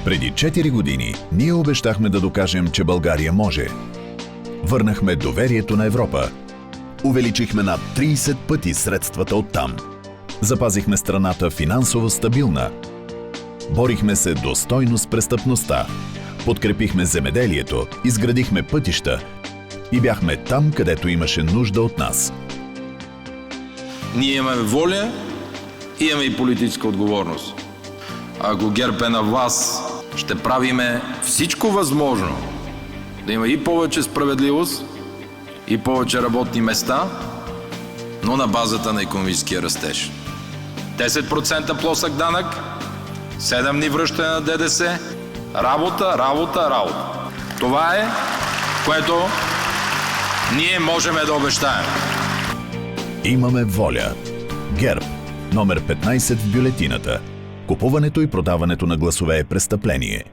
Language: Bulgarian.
Преди 4 години ние обещахме да докажем, че България може. Върнахме доверието на Европа. Увеличихме над 30 пъти средствата оттам. Запазихме страната финансово стабилна. Борихме се достойно с престъпността. Подкрепихме земеделието, изградихме пътища и бяхме там, където имаше нужда от нас. Ние имаме воля и имаме и политическа отговорност. Ако ГЕРБ е на власт, ще правиме всичко възможно да има и повече справедливост, и повече работни места, но на базата на икономическия растеж. 10% плосък данък, 7 дни връщане на ДДС, работа, работа, работа. Това е, което ние можем да обещаем. Имаме воля. ГЕРБ. Номер 15 в бюлетината. Купуването и продаването на гласове е престъпление.